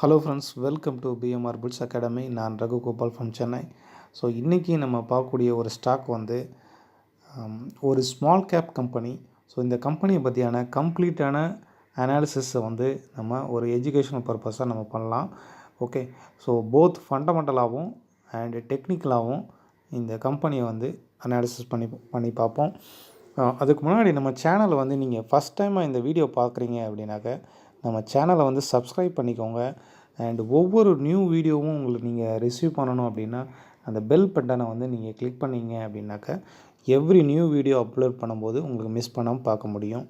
Hello friends, welcome to PMR bulls academy. நான் Raghugopal from Chennai. So இன்றைக்கி நம்ம பார்க்கக்கூடிய ஒரு ஸ்டாக் வந்து ஒரு ஸ்மால் கேப் கம்பெனி. ஸோ இந்த கம்பெனியை பற்றியான கம்ப்ளீட்டான அனாலிசிஸை வந்து நம்ம ஒரு எஜுகேஷனல் பர்பஸாக நம்ம பண்ணலாம். ஓகே, ஸோ போத் ஃபண்டமெண்டலாகவும் அண்டு டெக்னிக்கலாகவும் இந்த கம்பெனியை வந்து அனாலிசிஸ் பண்ணி பார்ப்போம். அதுக்கு முன்னாடி நம்ம சேனலை வந்து நீங்கள் ஃபஸ்ட் டைமாக இந்த வீடியோ பார்க்குறீங்க அப்படின்னாக்க நம்ம சேனலை வந்து சப்ஸ்கிரைப் பண்ணிக்கோங்க. அண்ட் ஒவ்வொரு நியூ வீடியோவும் உங்களுக்கு நீங்கள் ரிசீவ் பண்ணணும் அப்படின்னா அந்த பெல் பட்டனை வந்து நீங்கள் கிளிக் பண்ணிங்க அப்படின்னாக்க எவ்ரி நியூ வீடியோ அப்லோட் பண்ணும்போது உங்களுக்கு மிஸ் பண்ணாமல் பார்க்க முடியும்.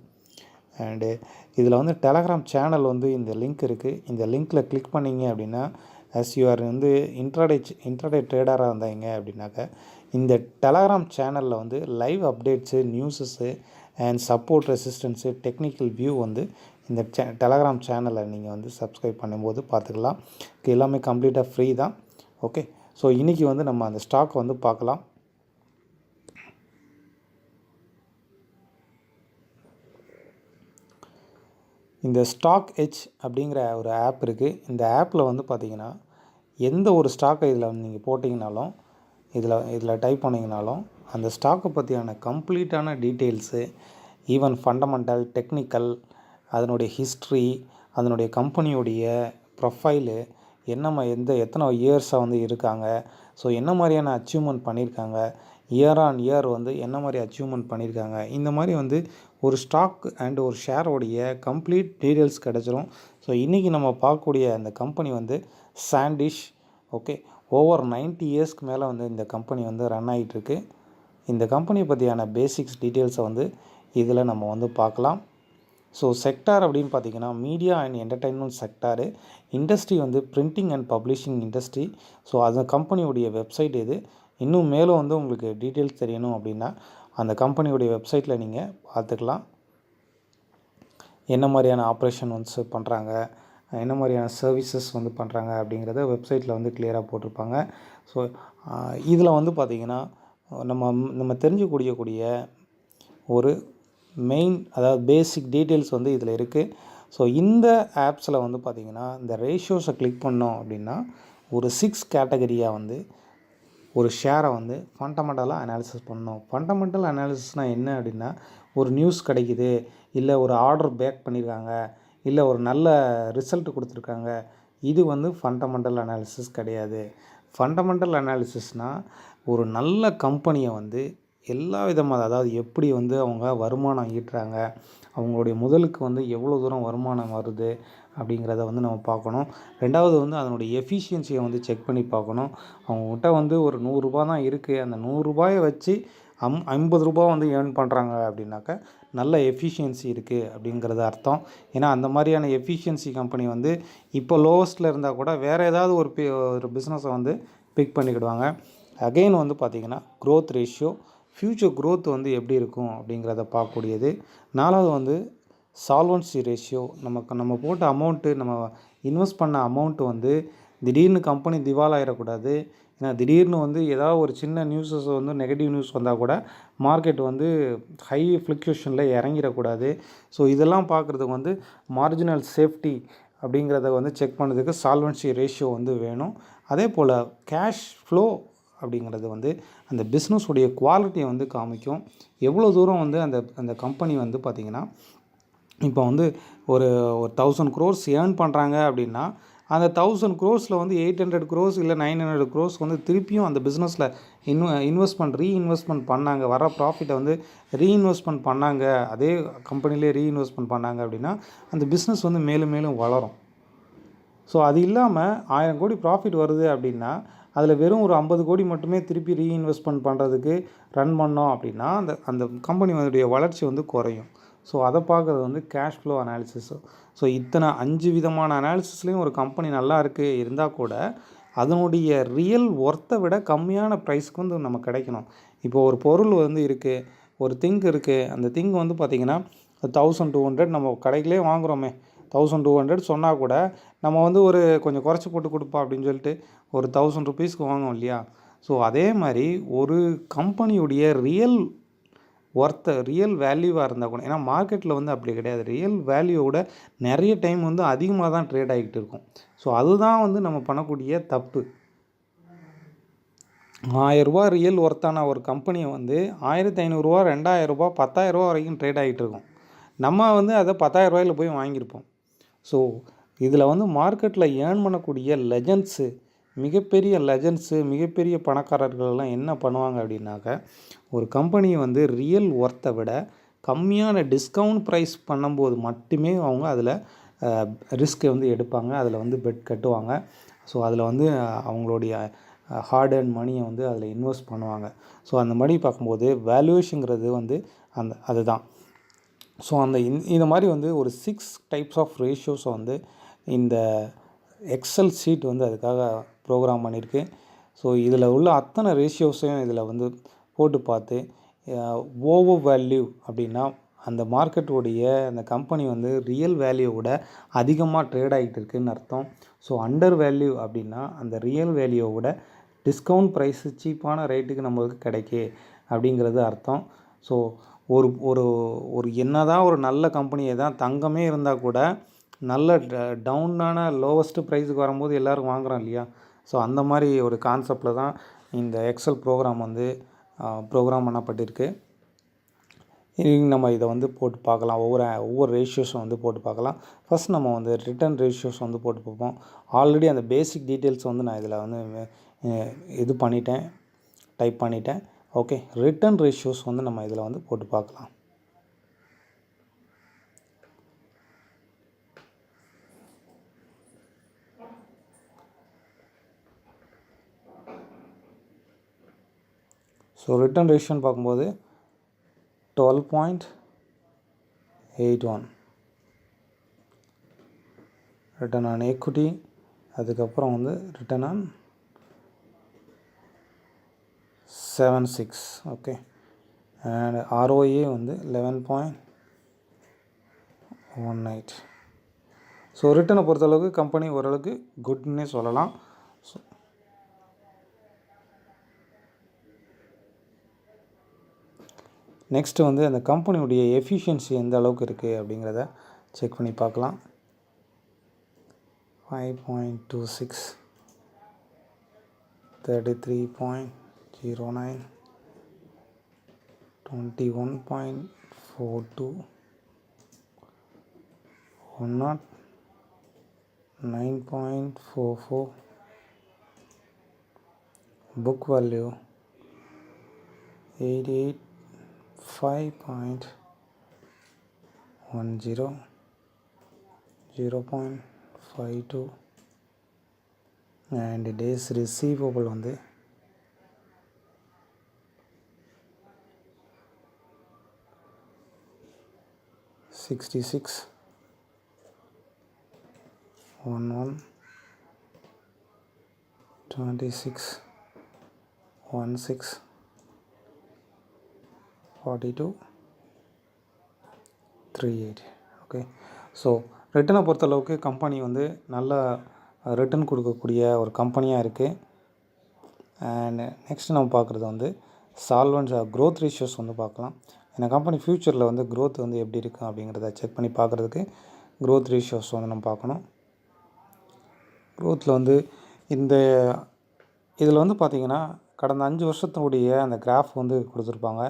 அண்டு இதில் வந்து டெலகிராம் சேனல் வந்து இந்த லிங்க் இருக்குது. இந்த லிங்க்கில் கிளிக் பண்ணிங்க அப்படின்னா யூஆர் வந்து இன்ட்ராடே ட்ரேடராக இருந்தாங்க அப்படின்னாக்க இந்த டெலகிராம் சேனலில் வந்து live updates, news and support resistance, technical view வந்து இந்த டெலகிராம் சேனலை நீங்கள் வந்து சப்ஸ்கிரைப் பண்ணும்போது பார்த்துக்கலாம். எல்லாமே கம்ப்ளீட்டாக ஃப்ரீ தான். ஓகே, ஸோ இன்றைக்கி வந்து நம்ம அந்த ஸ்டாக் வந்து பார்க்கலாம். இந்த ஸ்டாக் எட்ஜ் அப்படிங்கிற ஒரு ஆப் இருக்குது. இந்த ஆப்பில் வந்து பார்த்திங்கன்னா எந்த ஒரு ஸ்டாக்கை இதில் வந்து நீங்கள் போட்டிங்கனாலும் இதில் டைப் பண்ணிங்கனாலும் அந்த ஸ்டாக்கை பற்றியான கம்ப்ளீட்டான டீட்டெயில்ஸு, ஈவன் ஃபண்டமெண்டல், டெக்னிக்கல், அதனுடைய ஹிஸ்ட்ரி, அதனுடைய கம்பெனியுடைய ப்ரொஃபைலு, எத்தனை இயர்ஸாக வந்து இருக்காங்க, ஸோ என்ன மாதிரியான அச்சீவ்மெண்ட் பண்ணியிருக்காங்க, இயர் ஆன் இயர் வந்து என்ன மாதிரி அச்சீவ்மெண்ட் பண்ணியிருக்காங்க, இந்த மாதிரி வந்து ஒரு ஸ்டாக் அண்ட் ஒரு ஷேரோடைய கம்ப்ளீட் டீட்டெயில்ஸ் கிடச்சிரும். ஸோ இன்றைக்கி நம்ம பார்க்கக்கூடிய அந்த கம்பெனி வந்து சாண்டிஷ். ஓகே, ஓவர் 90 இயர்ஸ்க்கு மேலே வந்து இந்த கம்பெனி வந்து ரன் ஆகிட்டுருக்கு. இந்த கம்பெனியை பற்றியான பேசிக்ஸ் டீட்டெயில்ஸை வந்து இதில் நம்ம வந்து பார்க்கலாம். ஸோ செக்டார் அப்படின்னு பார்த்திங்கன்னா media and entertainment sector. Industry வந்து printing and publishing industry. So அந்த கம்பெனியுடைய வெப்சைட் இது. இன்னும் மேலும் வந்து உங்களுக்கு டீட்டெயில்ஸ் தெரியணும் அப்படின்னா அந்த கம்பெனியுடைய வெப்சைட்டில் நீங்கள் பார்த்துக்கலாம். என்ன மாதிரியான ஆப்ரேஷன் வந்து பண்ணுறாங்க, என்ன மாதிரியான சர்வீசஸ் வந்து பண்ணுறாங்க அப்படிங்கிறத வெப்சைட்டில் வந்து கிளியராக போட்டிருப்பாங்க. ஸோ இதில் வந்து பார்த்திங்கன்னா நம்ம தெரிஞ்சுக்கூடிய ஒரு மெயின், அதாவது பேசிக் டீட்டெயில்ஸ் வந்து இதில் இருக்குது. ஸோ இந்த ஆப்ஸில் வந்து பார்த்திங்கன்னா இந்த ரேஷியோஸை கிளிக் பண்ணோம் அப்படின்னா ஒரு 6 கேட்டகரியாக வந்து ஒரு ஷேரை வந்து ஃபண்டமெண்டலாக அனாலிசிஸ் பண்ணணும். ஃபண்டமெண்டல் அனாலிசிஸ்னால் என்ன அப்படின்னா, ஒரு நியூஸ் கிடைக்குது, இல்லை ஒரு ஆர்டர் பேக் பண்ணியிருக்காங்க, இல்லை ஒரு நல்ல ரிசல்ட் கொடுத்துருக்காங்க, இது வந்து ஃபண்டமெண்டல் அனாலிசிஸ் கிடையாது. ஃபண்டமெண்டல் அனாலிசிஸ்னால் ஒரு நல்ல கம்பெனியை வந்து எல்லா விதமாக, அதாவது எப்படி வந்து அவங்க வருமானம் ஈட்டுறாங்க, அவங்களுடைய முதலுக்கு வந்து எவ்வளோ தூரம் வருமானம் வருது அப்படிங்கிறத வந்து நம்ம பார்க்கணும். ரெண்டாவது வந்து அதனுடைய எஃபிஷியன்சியை வந்து செக் பண்ணி பார்க்கணும். அவங்ககிட்ட வந்து ஒரு 100 ரூபா தான் இருக்குது, அந்த 100 ரூபாயை வச்சு 50 ரூபா வந்து ஏர்ன் பண்ணுறாங்க அப்படின்னாக்க நல்ல எஃபிஷியன்சி இருக்குது அப்படிங்கிறது அர்த்தம். ஏன்னா அந்த மாதிரியான எஃபிஷியன்சி கம்பெனி வந்து இப்போ லோவஸ்ட்டில் இருந்தால் கூட வேறு ஏதாவது ஒரு பிஸ்னஸை வந்து பிக் பண்ணிக்கிடுவாங்க. அகெயின் வந்து பார்த்திங்கன்னா க்ரோத் ரேஷியோ, ஃப்யூச்சர் க்ரோத் வந்து எப்படி இருக்கும் அப்படிங்கிறத பார்க்கக்கூடியது. நாலாவது வந்து சால்வன்சி ரேஷியோ, நம்ம போட்ட அமௌண்ட்டு, நம்ம இன்வெஸ்ட் பண்ண அமௌண்ட்டு வந்து திடீர்னு கம்பெனி திவாலாயிடக்கூடாது. ஏன்னா திடீர்னு வந்து ஏதாவது ஒரு சின்ன நியூஸஸ் வந்து நெகட்டிவ் நியூஸ் வந்தால் கூட மார்க்கெட் வந்து ஹை ஃப்ளக்சுவேஷனில் இறங்கிடக்கூடாது. ஸோ இதெல்லாம் பார்க்குறதுக்கு வந்து மார்ஜினல் சேஃப்டி அப்படிங்கிறத வந்து செக் பண்ணுறதுக்கு சால்வன்சி ரேஷியோ வந்து வேணும். அதே போல் கேஷ் ஃப்ளோ அப்படிங்கிறது வந்து அந்த பிஸ்னஸுடைய குவாலிட்டியை வந்து காமிக்கும். எவ்வளோ தூரம் வந்து அந்த கம்பெனி வந்து பார்த்திங்கன்னா இப்போ வந்து ஒரு 1000 crores ஏர்ன் பண்ணுறாங்க அப்படின்னா அந்த 1000 crores வந்து 800 crores இல்லை 900 crores வந்து திருப்பியும் அந்த பிஸ்னஸில் ரீஇன்வெஸ்ட்மெண்ட் பண்ணாங்க, வர ப்ராஃபிட்டை வந்து ரீஇன்வெஸ்ட்மெண்ட் பண்ணாங்க, அதே கம்பெனிலே ரீஇன்வெஸ்ட்மெண்ட் பண்ணாங்க அப்படின்னா அந்த பிஸ்னஸ் வந்து மேலும் மேலும் வளரும். ஸோ அது இல்லாமல் 1000 கோடி ப்ராஃபிட் வருது அப்படின்னா அதில் வெறும் ஒரு 50 கோடி மட்டுமே திருப்பி ரீஇன்வெஸ்ட்மெண்ட் பண்ணுறதுக்கு ரன் பண்ணோம் அப்படின்னா அந்த கம்பெனியுடைய வளர்ச்சி வந்து குறையும். ஸோ அதை பார்க்குறது வந்து கேஷ் ஃப்ளோ அனாலிசிஸு. ஸோ இத்தனை 5 விதமான அனாலிசிஸ்லேயும் ஒரு கம்பெனி நல்லா இருந்தால் கூட அதனுடைய ரியல் ஒர்த்தை விட கம்மியான ப்ரைஸ்க்கு வந்து நம்ம கிடைக்கணும். இப்போ ஒரு பொருள் வந்து இருக்குது, ஒரு திங்க் இருக்குது, அந்த திங்க் வந்து பார்த்திங்கன்னா 1200 நம்ம கடையிலே வாங்குகிறோமே, 1200 சொன்னால் கூட நம்ம வந்து ஒரு கொஞ்சம் குறைச்சி போட்டு கொடுப்பா அப்படின்னு சொல்லிட்டு ஒரு 1000 ருபீஸ்க்கு வாங்குவோம் இல்லையா. ஸோ அதே மாதிரி ஒரு கம்பெனியுடைய ரியல் ரியல் வேல்யூவாக இருந்தால் கூட, ஏன்னா மார்க்கெட்டில் வந்து அப்படி கிடையாது. ரியல் வேல்யூவோட நிறைய டைம் வந்து அதிகமாக தான் ட்ரேட் ஆகிட்டு இருக்கும். ஸோ அதுதான் வந்து நம்ம பண்ணக்கூடிய தப்பு. 1000 ரூபா ரியல் ஒர்த்தான ஒரு கம்பெனியை வந்து 1500 ரூபா, 2000 ரூபா, 10,000 ரூபா வரைக்கும் ட்ரேட் ஆகிட்டு இருக்கும். நம்ம வந்து அதை 10,000 ரூபாயில் போய் வாங்கியிருப்போம். ஸோ இதில் வந்து மார்க்கெட்டில் ஏர்ன் பண்ணக்கூடிய லெஜண்ட்ஸு, மிகப்பெரிய பணக்காரர்கள்லாம் என்ன பண்ணுவாங்க அப்படின்னாக்க, ஒரு கம்பெனியை வந்து ரியல் ஒர்த்தை விட கம்மியான டிஸ்கவுண்ட் ப்ரைஸ் பண்ணும்போது மட்டுமே அவங்க அதில் ரிஸ்க்கை வந்து எடுப்பாங்க, அதில் வந்து பெட் கட்டுவாங்க. ஸோ அதில் வந்து அவங்களுடைய ஹார்ட் அண்ட் மணியை வந்து அதில் இன்வெஸ்ட் பண்ணுவாங்க. ஸோ அந்த மாதிரி பார்க்கும்போது வேல்யூவேஷனுங்கிறது வந்து அதுதான். ஸோ இந்த மாதிரி வந்து ஒரு 6 டைப்ஸ் ஆஃப் ரேஷியோஸை வந்து இந்த எக்ஸல் ஷீட் வந்து அதுக்காக ப்ரோக்ராம் பண்ணியிருக்கு. ஸோ இதில் உள்ள அத்தனை ரேஷியோஸையும் இதில் வந்து போட்டு பார்த்து, ஓவர் வேல்யூ அப்படின்னா அந்த மார்க்கெட்டுடைய அந்த கம்பெனி வந்து ரியல் வேல்யூவோட அதிகமாக ட்ரேட் ஆகிட்டு இருக்குதுன்னு அர்த்தம். ஸோ அண்டர் வேல்யூ அப்படின்னா அந்த ரியல் வேல்யூவோட டிஸ்கவுண்ட் ப்ரைஸு சீப்பான ரேட்டுக்கு நம்மளுக்கு கிடைக்கு அப்படிங்கிறது அர்த்தம். ஸோ ஒரு என்னதான் ஒரு நல்ல கம்பெனியை தான் தங்கமே இருந்தால் கூட நல்ல டவுனான லோவஸ்ட்டு ப்ரைஸுக்கு வரும்போது எல்லோரும் வாங்குகிறோம் இல்லையா? ஸோ அந்த மாதிரி ஒரு கான்செப்டில் தான் இந்த எக்ஸல் ப்ரோக்ராம் வந்து ப்ரோக்ராம் பண்ணப்பட்டிருக்கு. நம்ம இதை வந்து போட்டு பார்க்கலாம். ஒவ்வொரு ரேஷியோஸும் வந்து போட்டு பார்க்கலாம். ஃபஸ்ட் நம்ம வந்து ரிட்டர்ன் ரேஷியோஸ் வந்து போட்டு பார்ப்போம். ஆல்ரெடி அந்த பேசிக் டீட்டெயில்ஸ் வந்து நான் இதில் வந்து டைப் பண்ணிட்டேன். ஓகே, ரிட்டர்ன் ரேஷியோஸ் வந்து நம்ம இதில் வந்து போட்டு பார்க்கலாம். ஸோ ரிட்டர்ன் ரேஷியோன்னு பார்க்கும்போது 12.81 ரிட்டர்ன் ஆன் எக்விட்டி, அதுக்கப்புறம் வந்து return on 76. Okay, and ROA வந்து 11.18. ஸோ ரிட்டனை பொறுத்தளவுக்கு கம்பெனி ஓரளவுக்கு குட்னே சொல்லலாம். ஸோ நெக்ஸ்ட்டு வந்து அந்த கம்பெனியுடைய எஃபிஷியன்சி எந்த அளவுக்கு இருக்குது அப்படிங்கிறத செக் பண்ணி பார்க்கலாம். 5.26, 33.09, 21.42, 109.44, book value 5.10, 0.52, and days receivable வந்து 66, 11, 26, 16, 42, 38. ஓகே, ஸோ ரிட்டனை பொறுத்தளவுக்கு கம்பெனி வந்து நல்ல ரிட்டர்ன் கொடுக்கக்கூடிய ஒரு கம்பெனியாக இருக்குது. அண்ட் நெக்ஸ்ட் நம்ம பார்க்குறது வந்து க்ரோத் ரேஷியோஸ் வந்து பார்க்கலாம். இந்த கம்பெனி ஃப்யூச்சரில் வந்து க்ரோத் வந்து எப்படி இருக்குது அப்படிங்கிறத செக் பண்ணி பார்க்குறதுக்கு க்ரோத் ரேஷியோஸ் வந்து நம்ம பார்க்கணும். க்ரோத்தில் வந்து இதில் வந்து பார்த்திங்கன்னா கடந்த 5 வருஷத்தினுடைய அந்த கிராஃப் வந்து கொடுத்துருப்பாங்க.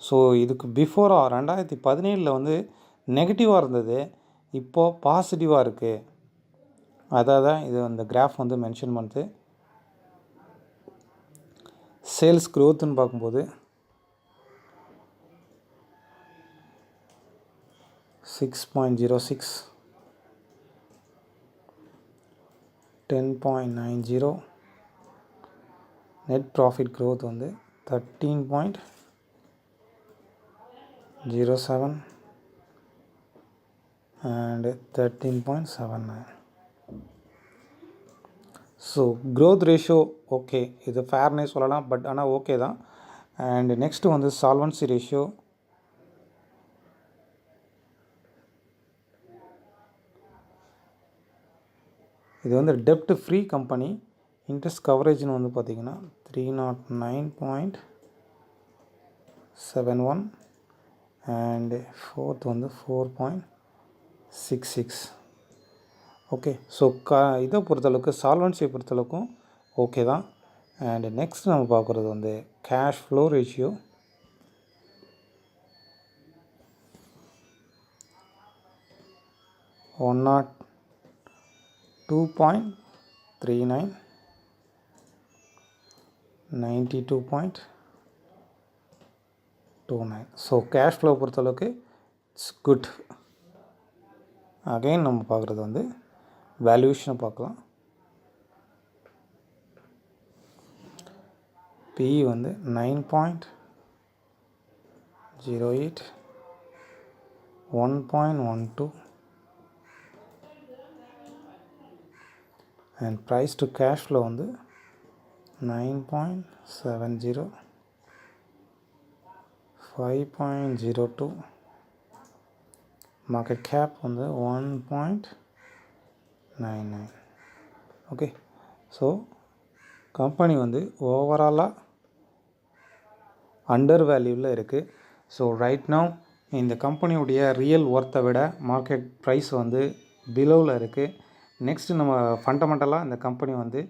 ஸோ இதுக்கு பிஃபோராக 2017 வந்து நெகட்டிவாக இருந்தது, இப்போது பாசிட்டிவாக இருக்குது. அதான் இது அந்த கிராஃப் வந்து மென்ஷன் பண்ணுது. சேல்ஸ் க்ரோத்துன்னு பார்க்கும்போது 6.06, 10.90, நெட் ப்ராஃபிட் க்ரோத் வந்து 13.07 and 13.79. So growth ratio okay, இது ஃபேர்னே சொல்லலாம், பட் ஆனால் ஓகே தான். அண்ட் நெக்ஸ்ட்டு வந்து சால்வன்சி ரேஷியோ. இது வந்து டெப்ட் ஃப்ரீ கம்பெனி. இன்ட்ரெஸ்ட் கவரேஜ்னு வந்து பார்த்திங்கன்னா 309.71, அண்டு ஃபோர்த் வந்து 4.66. ஓகே. ஸோ இதை பொறுத்தளவுக்கு சால்வன்சியை பொறுத்தளவுக்கும் ஓகே தான். அண்டு நெக்ஸ்ட் நம்ம பார்க்குறது வந்து cash flow ratio. One not 2.39, 92.29. So cash flow பொறுத்தளவுக்கு இட்ஸ் குட். அகைன் நம்ம பார்க்குறது வந்து வேல்யூஷனை பார்க்கலாம். பி வந்து 9.08, 1.12 and price to cash flow வந்து 9.70, 5.02, market cap வந்து 1.99. ஓகே. ஸோ கம்பெனி வந்து ஓவராலாக அண்டர் வேல்யூவில் இருக்குது. ஸோ ரைட் நவ் இந்த கம்பெனியுடைய ரியல் ஒர்த்தை விட மார்க்கெட் ப்ரைஸ் வந்து பிலோவில் இருக்குது. நெக்ஸ்ட்டு நம்ம ஃபண்டமெண்டலாக இந்த கம்பெனி வந்து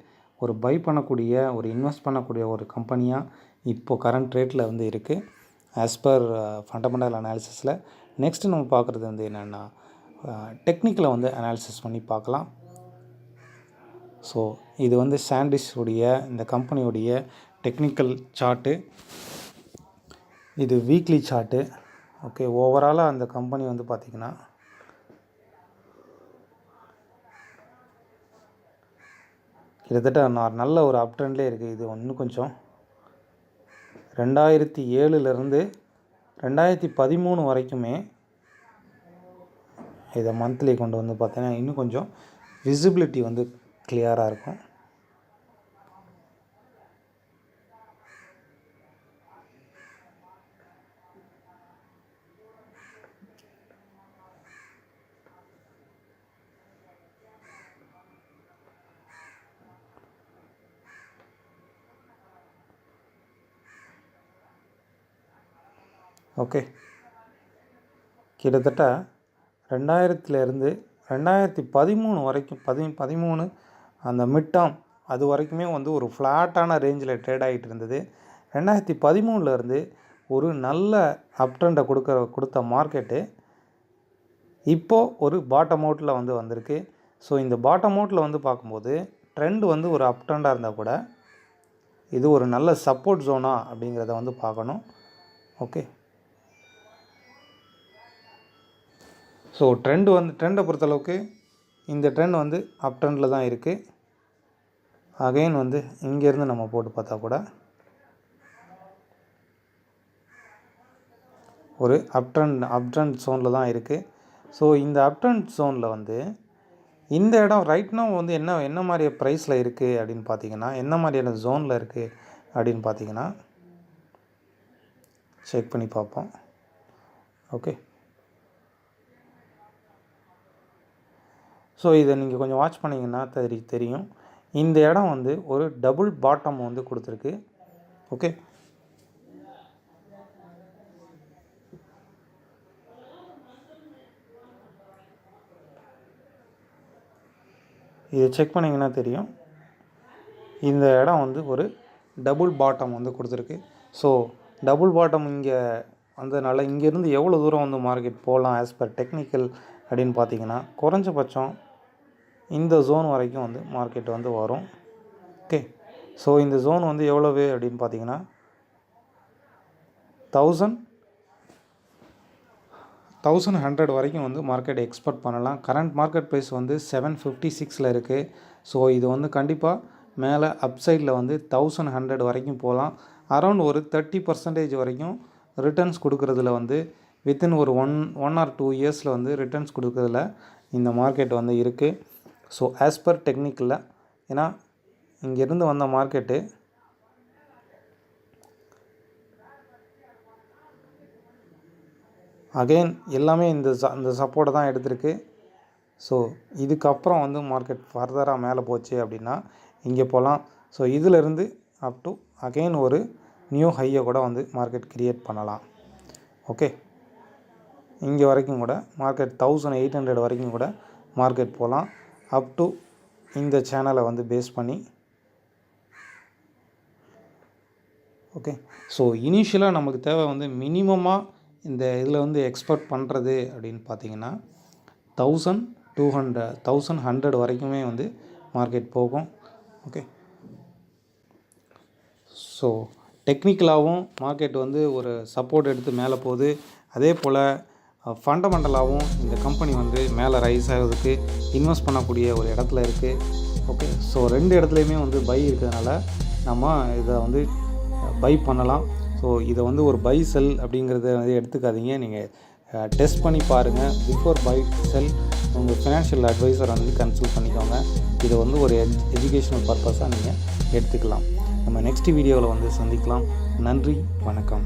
ஒரு பை பண்ணக்கூடிய, ஒரு இன்வெஸ்ட் பண்ணக்கூடிய ஒரு கம்பெனியாக இப்போது கரண்ட் ரேட்டில் வந்து இருக்குது ஆஸ் பர் ஃபண்டமெண்டல் அனாலிசிஸில். நெக்ஸ்ட்டு நம்ம பார்க்குறது வந்து என்னென்னா டெக்னிக்கலை வந்து அனாலிசிஸ் பண்ணி பார்க்கலாம். ஸோ இது வந்து சாண்டிஷுடைய இந்த கம்பெனியுடைய டெக்னிக்கல் சார்ட்டு, இது வீக்லி சார்ட்டு. ஓகே. ஓவராலாக அந்த கம்பெனி வந்து பார்த்திங்கன்னா கிட்டத்தட்ட நல்ல ஒரு அப் ட்ரெண்ட்லேயே இருக்குது. இது இன்னும் கொஞ்சம் 2007 2013 வரைக்குமே இதை மந்த்லி கொண்டு வந்து பார்த்தீங்கன்னா இன்னும் கொஞ்சம் விசிபிலிட்டி வந்து கிளியராக இருக்கும். ஓகே. கிட்டத்தட்ட 2000 2013 வரைக்கும் 13 அந்த மிட் டேர்ம் அது வரைக்குமே வந்து ஒரு ஃப்ளாட்டான ரேஞ்சில் ட்ரேட் ஆகிட்டு இருந்தது. 2013 ஒரு நல்ல அப் ட்ரெண்டை கொடுத்த மார்க்கெட்டு இப்போது ஒரு பாட்டம் அவுட்டில் வந்து வந்திருக்கு. ஸோ இந்த பாட்டம் அவுட்டில் வந்து பார்க்கும்போது ட்ரெண்ட் வந்து ஒரு அப் ட்ரெண்டாக இருந்தால் கூட இது ஒரு நல்ல சப்போர்ட் ஜோனா அப்படிங்கிறத வந்து பார்க்கணும். ஓகே. ஸோ ட்ரெண்டை பொறுத்தளவுக்கு இந்த ட்ரெண்ட் வந்து அப் ட்ரெண்டில் தான் இருக்குது. அகைன் வந்து இங்கேருந்து நம்ம போட்டு பார்த்தா கூட ஒரு அப் ட்ரெண்ட் ஜோனில் தான் இருக்குது. ஸோ இந்த அப் ட்ரெண்ட் ஜோனில் வந்து இந்த இடம் ரைட் நவ் வந்து என்ன மாதிரி ப்ரைஸில் இருக்குது அப்படின்னு பார்த்தீங்கன்னா, என்ன மாதிரியான ஜோனில் இருக்குது அப்படின்னு பார்த்தீங்கன்னா செக் பண்ணி பார்ப்போம். ஓகே. ஸோ இதை நீங்கள் கொஞ்சம் வாட்ச் பண்ணிங்கன்னா தெரியும். இந்த இடம் வந்து ஒரு டபுள் பாட்டம் வந்து கொடுத்துருக்கு. ஓகே. இதை செக் பண்ணிங்கன்னா தெரியும். இந்த இடம் வந்து ஒரு டபுள் பாட்டம் வந்து கொடுத்துருக்கு. ஸோ டபுள் பாட்டம் இங்கே வந்ததுனால இங்கேருந்து எவ்வளோ தூரம் வந்து மார்க்கெட் போகலாம் ஆஸ் பர் டெக்னிக்கல் அப்படின்னு பார்த்தீங்கன்னா குறைஞ்சபட்சம் இந்த ஜோன் வரைக்கும் வந்து மார்க்கெட் வந்து வரும். ஓகே. ஸோ இந்த ஜோன் வந்து எவ்வளவு அப்படின்னு பார்த்தீங்கன்னா 1100 வரைக்கும் வந்து மார்க்கெட் எக்ஸ்பெக்ட் பண்ணலாம். கரண்ட் மார்க்கெட் ப்ரைஸ் வந்து 756 இருக்குது. ஸோ இது வந்து கண்டிப்பாக மேலே அப்சைடில் வந்து 1100 வரைக்கும் போகலாம். அரௌண்ட் ஒரு 30% வரைக்கும் ரிட்டர்ன்ஸ் கொடுக்குறதுல வந்து வித்தின் ஒரு ஒன் ஆர் 2 இயர்ஸில் வந்து ரிட்டர்ன்ஸ் கொடுக்குறதுல இந்த மார்க்கெட் வந்து இருக்குது. ஸோ ஆஸ் பர் டெக்னிக்கலில் ஏன்னா இங்கேருந்து வந்த மார்க்கெட்டு அகெயின் எல்லாமே இந்த சப்போர்ட்டை தான் எடுத்திருக்கு. ஸோ இதுக்கப்புறம் வந்து மார்க்கெட் ஃபர்தராக மேலே போச்சு அப்படின்னா இங்கே போகலாம். ஸோ இதிலிருந்து அப் டு அகெயின் ஒரு நியூ ஹையை கூட வந்து மார்க்கெட் கிரியேட் பண்ணலாம். ஓகே. இங்கே வரைக்கும் கூட மார்க்கெட் 1800 வரைக்கும் கூட மார்க்கெட் போகலாம். அப் டு இந்த சேனலை வந்து பேஸ் பண்ணி. ஓகே. ஸோ இனிஷியலாக நமக்கு தேவை வந்து மினிமமாக இந்த இதில் வந்து எக்ஸ்பெக்ட் பண்ணுறது அப்படின்னு பார்த்தீங்கன்னா 1100 வரைக்குமே வந்து மார்க்கெட் போகும். ஓகே. ஸோ டெக்னிக்கலாகவும் மார்க்கெட் வந்து ஒரு சப்போர்ட் எடுத்து மேலே போகுது. அதே போல் ஃபண்டமெண்டலாகவும் இந்த கம்பெனி வந்து மேலே ரைஸ் ஆகிறதுக்கு இன்வெஸ்ட் பண்ணக்கூடிய ஒரு இடத்துல இருக்குது. ஓகே. ஸோ 2 இடத்துலையுமே வந்து பை இருக்கிறதுனால நம்ம இதை வந்து பை பண்ணலாம். ஸோ இதை வந்து ஒரு பை செல் அப்படிங்கிறத வந்து எடுத்துக்காதீங்க. நீங்கள் டெஸ்ட் பண்ணி பாருங்கள். பிஃபோர் பை செல் உங்கள் ஃபினான்ஷியல் அட்வைசரை வந்து கன்சல்ட் பண்ணிக்கோங்க. இதை வந்து ஒரு எஜுகேஷனல் பர்பஸாக நீங்கள் எடுத்துக்கலாம். நம்ம நெக்ஸ்ட் வீடியோவில் வந்து சந்திக்கலாம். நன்றி, வணக்கம்.